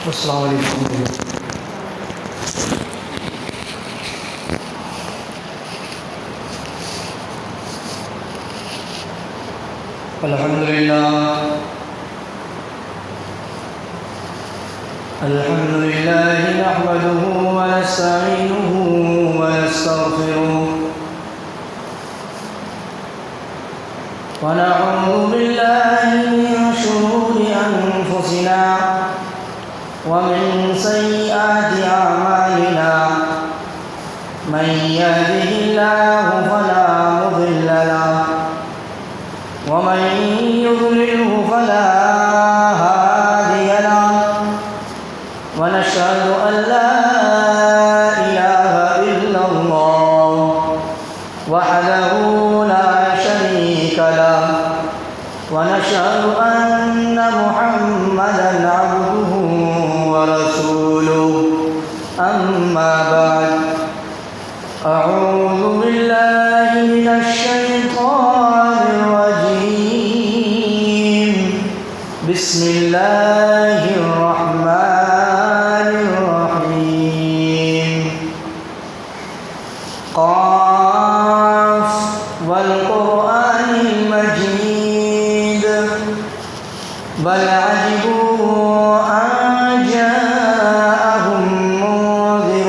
السلام علیکم. الحمد لله نحمده ونستعينه ونستغفره ونعوذ بالله من شرور أنفسنا ومن سيئات أعمالنا من يهده الله فلا مضل له ومن يضلله فلا هادي له ونشهد أن لا إله إلا الله وحده لا شريك له ونشهد أن محمدا عبده ورسوله أما بعد أعوذ بالله من الشيطان الرجيم بسم الله الرحمن الرحيم قاف والقرآن المجيد بل عجبوا أن جاءهم منذر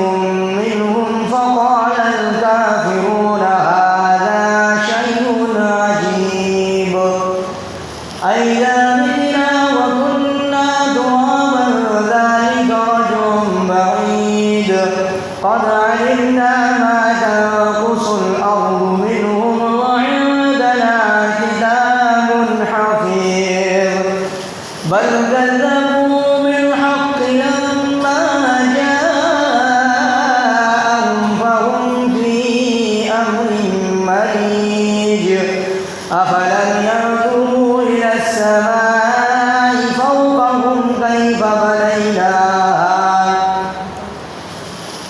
منهم فقال الكافرون هذا شيء عجيب أئذا متنا وكنا ترابا ذلك رجل بعيد قد علمنا ما تنقص الأرض منهم وعندنا كتاب حفيظ بل كذبوا بالحق لما جاءهم فهم في أمر مريج أفلم ينظروا إلى السماء فوقهم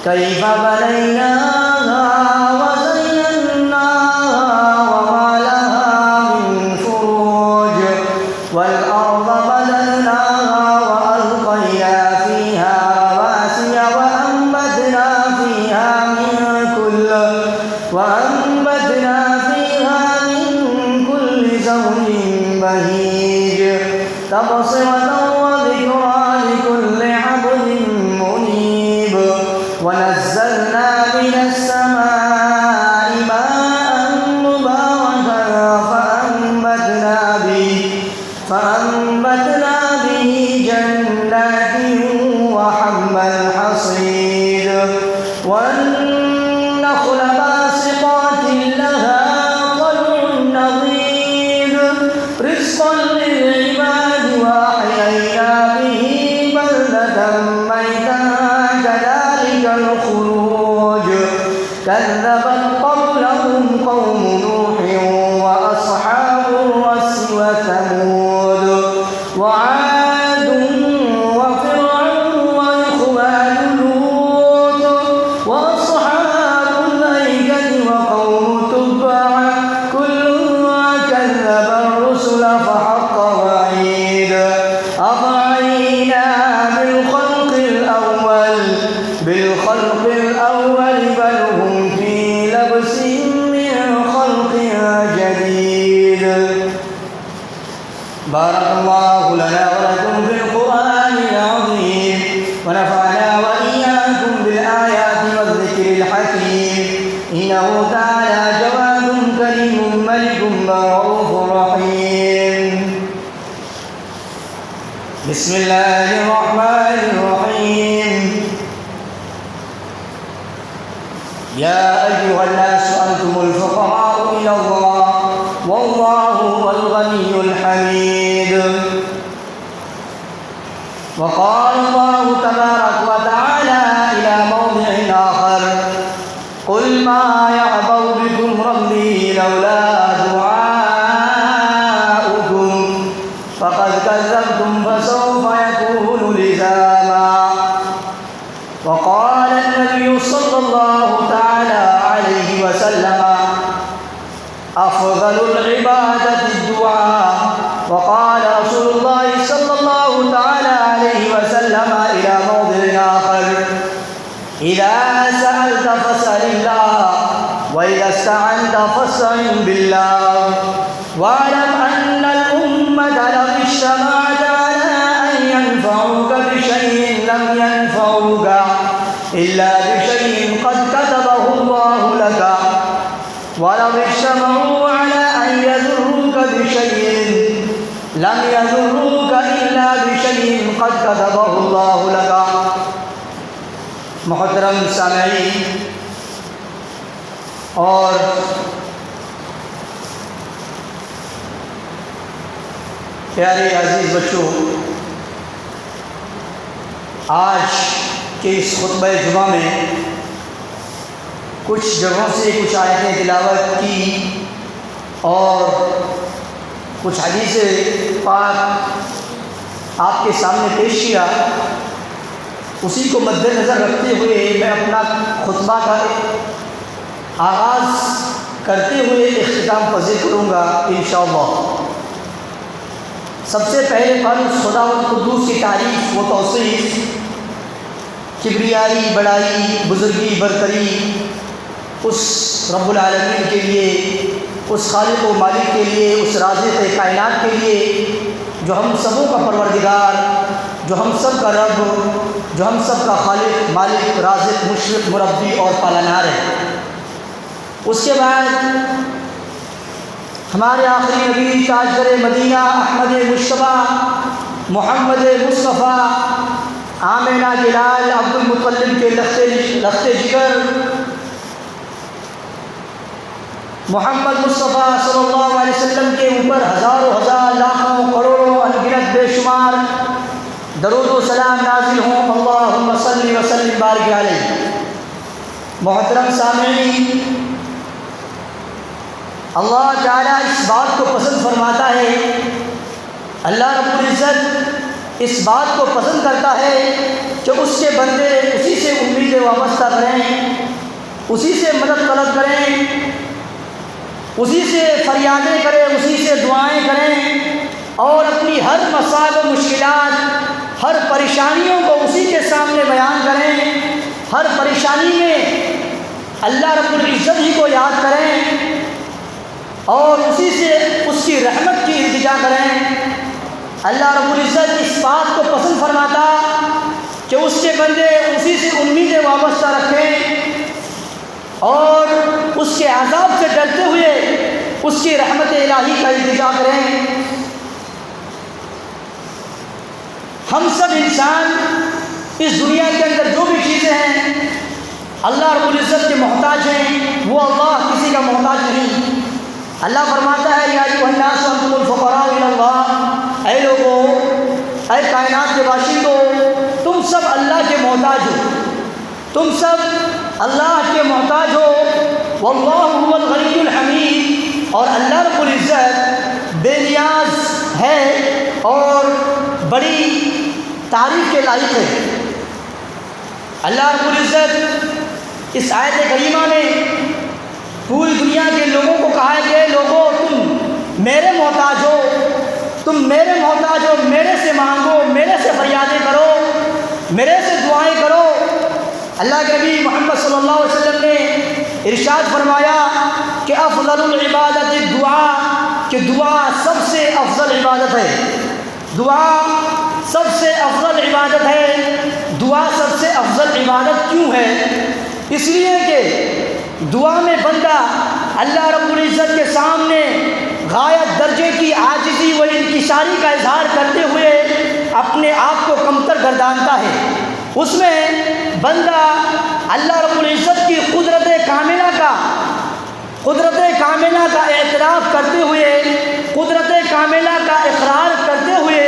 كيف بنيناها وزيناها وما لها من فروج والأرض مددناها وألقينا فيها رواسي وأنبتنا فيها من كل زوج بهيج تبصرة وذكرى لكل عبد منيب ونزلنا من السماء ماء مباركا فأنبتنا به جنات وحب الحصيد والنخل باسقات لها طلع نضيد رزقا للعباد وأحيينا به بلدة ميتا كذلك الخروج كذبت قبلهم قوم نوح وأصحاب الرس وثمود وعاد وفرعون وإخوان لوط وأصحاب الأيكة وقوم تبع كل كذب الرسل فحق وعيد أفعينا بالخلق الأول بل هم في لبس من خلق جديد. بارك الله لنا ولكم في القرآن العظيم ونفعنا وإياكم بالآيات والذكر الحكيم إنه تعالى جواد كريم ملك رؤوف رحيم. بسم الله الرحمن الرحيم. يا أيها الناس أنتم الفقراء إلى الله والله هو الغني الحميد. وقال الله تبارك وتعالى إلى موضع آخر قل ما يعبأ بكم ربي لولا دعاؤكم فقد كذبتم فسوف يكون لزاما. وقال النبي صلى الله تعالى عليه وسلم أفضل العبادة الدعاء. وقال رسول الله صلى الله تعالى عليه وسلم استعنت فاستعن بالله واعلم أن الأمة لو اجتمعت على أن ينفعوك بشيء لم ينفعوك إلا بشيء قد كتبه الله لك ولو اجتمعوا على أن يضروك بشيء لم يضروك إلا بشيء قد كتبه الله لك۔ محترم سامعین اور پیارے عزیز بچوں، آج کے اس خطبہ جمعہ میں کچھ جگہوں سے کچھ آیتیں تلاوت کی اور کچھ حدیث پاک آپ کے سامنے پیش کیا۔ اسی کو مد نظر رکھتے ہوئے میں اپنا خطبہ کا آغاز کرتے ہوئے اختتام پذیر کروں گا انشاءاللہ۔ سب سے پہلے خالص خدا و قدوس کی تعریف و توصیف، کبریائی، بڑائی، بزرگی، برتری اس رب العالمین کے لیے، اس خالق و مالک کے لیے، اس رازق کائنات کے لیے جو ہم سبوں کا پروردگار، جو ہم سب کا رب، جو ہم سب کا خالق، مالک، رازق، مشرق، مربی اور پالنہار ہے۔ اس کے بعد ہمارے آخری نبی تاجدر مدینہ احمد مجتبیٰ محمد مصطفیٰ آمنہ کے لال عبد المطلب کے لخت جگر محمد مصطفیٰ صلی اللہ علیہ وسلم کے اوپر ہزاروں ہزار لاکھوں کروڑوں انگنت بے شمار درود و سلام نازل ہوں۔ اللہم صلی وسلم بارک علیہ۔ محترم سامعین، اللہ تعالیٰ اس بات کو پسند فرماتا ہے، اللہ رب العزت اس بات کو پسند کرتا ہے کہ اس کے بندے اسی سے امیدیں وابستہ کریں، اسی سے مدد طلب کریں، اسی سے فریادیں کریں، اسی سے دعائیں کریں اور اپنی ہر مصائب و مشکلات، ہر پریشانیوں کو اسی کے سامنے بیان کریں، ہر پریشانی میں اللہ رب العزت ہی کو یاد کریں اور اسی سے اس کی رحمت کی التجا کریں۔ اللہ رب العزت اس بات کو پسند فرماتا کہ اس کے بندے اسی سے امیدیں وابستہ رکھیں اور اس کے عذاب سے ڈرتے ہوئے اس کی رحمت الہی کا التجا کریں۔ ہم سب انسان اس دنیا کے اندر جو بھی چیزیں ہیں اللہ رب العزت کے محتاج ہیں، وہ اللہ کسی کا محتاج نہیں۔ اللہ فرماتا ہے یا ایھا الناس انتم الفقراء الی اللہ، اے لوگوں، اے کائنات کے باشندوں، تم سب اللہ کے محتاج ہو، تم سب اللہ کے محتاج ہو۔ واللہ هو الغنی الحمید، اور اللہ رب العزت بے نیاز ہے اور بڑی تعریف کے لائق ہے۔ اللہ رب العزت اس آیت کریمہ میں پوری دنیا کے لوگوں کو کہا ہے کہ لوگوں تم میرے محتاج ہو، تم میرے محتاج ہو، میرے سے مانگو، میرے سے فریادیں کرو، میرے سے دعائیں کرو۔ اللہ کے نبی محمد صلی اللہ علیہ وسلم نے ارشاد فرمایا کہ افضل العبادت الدعاء، کہ دعا سب سے افضل عبادت ہے، دعا سب سے افضل عبادت ہے۔ دعا سب سے افضل عبادت کیوں ہے؟ اس لیے کہ دعا میں بندہ اللہ رب العزت کے سامنے غایت درجے کی عاجزی و انکساری کا اظہار کرتے ہوئے اپنے آپ کو کمتر گردانتا ہے۔ اس میں بندہ اللہ رب العزت کی قدرت کاملہ کا اعتراف کرتے ہوئے، قدرت کاملہ کا اقرار کرتے ہوئے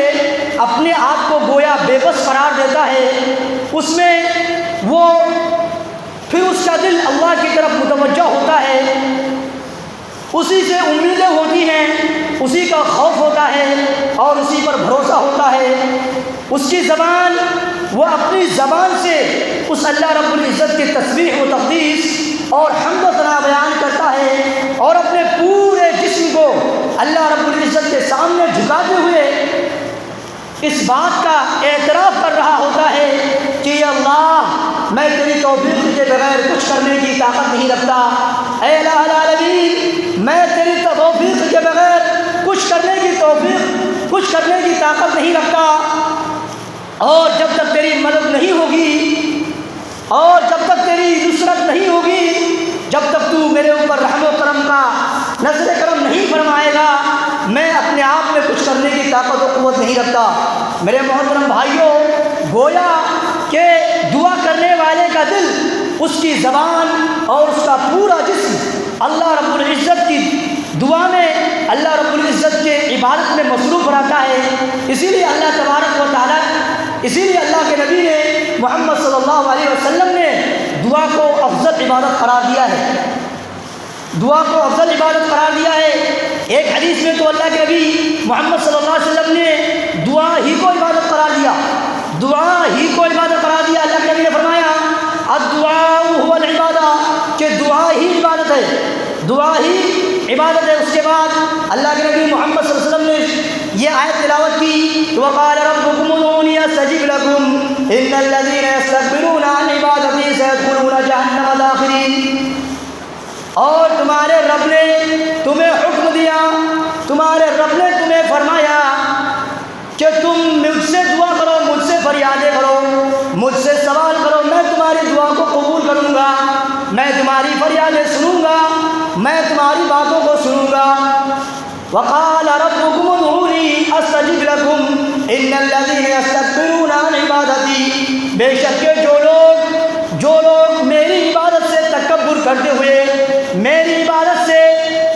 اپنے آپ کو گویا بے بس قرار دیتا ہے۔ اس میں وہ پھر اس کا دل اللہ کی طرف متوجہ ہوتا ہے، اسی سے امیدیں ہوتی ہیں، اسی کا خوف ہوتا ہے اور اسی پر بھروسہ ہوتا ہے۔ اس کی زبان، وہ اپنی زبان سے اس اللہ رب العزت کی تسبیح و تقدیس اور حمد و ثنا بیان کرتا ہے اور اپنے پورے جسم کو اللہ رب العزت کے سامنے جھکاتے ہوئے اس بات کا اعتراف کر رہا ہوتا ہے کہ یا اللہ، میں تیری توفیق کے بغیر کچھ کرنے کی طاقت نہیں رکھتا، اے الہ العالمین میں تیری توفیق کے بغیر کچھ کرنے کی طاقت نہیں رکھتا، اور جب تک تیری مدد نہیں ہوگی اور جب تک تیری نصرت نہیں ہوگی، جب تک تو میرے اوپر رحم و کرم کا نظر کرم نہیں فرمائے گا، میں اپنے آپ میں کچھ کرنے کی طاقت و قوت نہیں رکھتا۔ میرے محترم بھائیوں، گویا کہ دعا کرنے والے کا دل، اس کی زبان اور اس کا پورا جسم اللہ رب العزت کی دعا میں، اللہ رب العزت کے عبادت میں مصروف رہتا ہے۔ اسی لیے اللہ تبارک و تعالیٰ، اسی لیے اللہ کے نبی نے محمد صلی اللہ علیہ وسلم نے دعا کو افضل عبادت قرار دیا ہے، دعا کو افضل عبادت قرار دیا ہے۔ ایک حدیث میں تو اللہ کے نبی محمد صلی اللہ علیہ وسلم نے دعا ہی کو عبادت قرار دیا، دعا ہی کو عبادت قرار دیا۔ اللہ کے نبی نے فرمایا الدعاء هو العبادہ، کہ دعا ہی عبادت ہے، دعا ہی عبادت ہے۔ اس کے بعد اللہ کے نبی محمد صلی اللہ علیہ وسلم نے یہ آیت تلاوت کی، وقال ربکم ادعونی استجب لکم ان الذین یستکبرون عن عبادتی سیدخلون جہنم داخرین۔ اور تمہارے رب نے تمہیں حکم دیا، تمہارے رب نے تمہیں فرمایا کہ تم مجھ سے دعا کرو، مجھ سے فریادیں کرو، مجھ سے سوال کرو، میں تمہاری دعا کو قبول کروں گا، میں تمہاری فریادیں سنوں گا، میں تمہاری باتوں کو سنوں گا۔ وقال ربکم ادعونی استجب لکم ان الذین یستکبرون عن عبادتی، بے شک کہ جو لوگ میری عبادت سے تکبر کرتے ہوئے، میری عبادت سے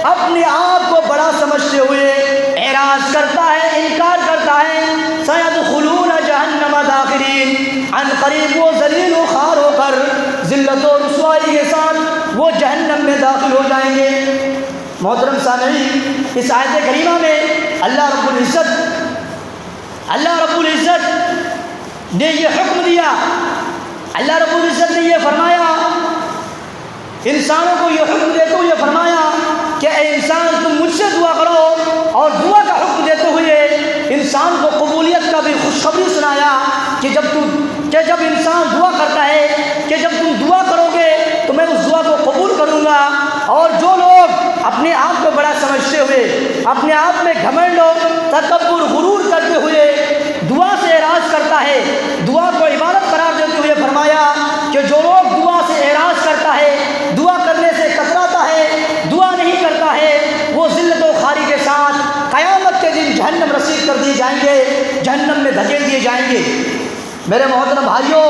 اپنے آپ کو بڑا سمجھتے ہوئے اعراض کرتا ہے، انکار کرتا ہے، سیدخلون جہنم داخرین، عن قریب وہ ذلیل و خوار ہو کر ذلت و رسوائی کے ساتھ وہ جہنم میں داخل ہو جائیں گے۔ محترم سامعین، اس آیت کریمہ میں اللہ رب العزت نے یہ حکم دیا، اللہ رب العزت نے یہ فرمایا، انسانوں کو یہ حکم دیتے ہوئے فرمایا کہ اے انسان تم مجھ سے دعا کرو، اور دعا کا حکم دیتے ہوئے انسان کو قبولیت کا بھی خوشخبری سنایا کہ جب انسان دعا کرتا ہے کہ جب تم دعا کرو گے تو میں اس دعا کو قبول کروں گا۔ اور جو لوگ اپنے آپ کو بڑا سمجھتے ہوئے، اپنے آپ میں گھمنڈ و تکبر غرور کرتے ہوئے دعا سے اعراض کرتا ہے، دعا کو عبادت قرار دیتے ہوئے فرمایا کہ جو لوگ دعا سے اعراض کرتا ہے، دعا کرنے سے کتراتا ہے، دعا نہیں کرتا ہے، وہ ذلت و خواری کے ساتھ قیامت کے دن جہنم رسید کر دیے جائیں گے، جہنم میں دھکیل دیے جائیں گے۔ میرے محترم بھائیوں،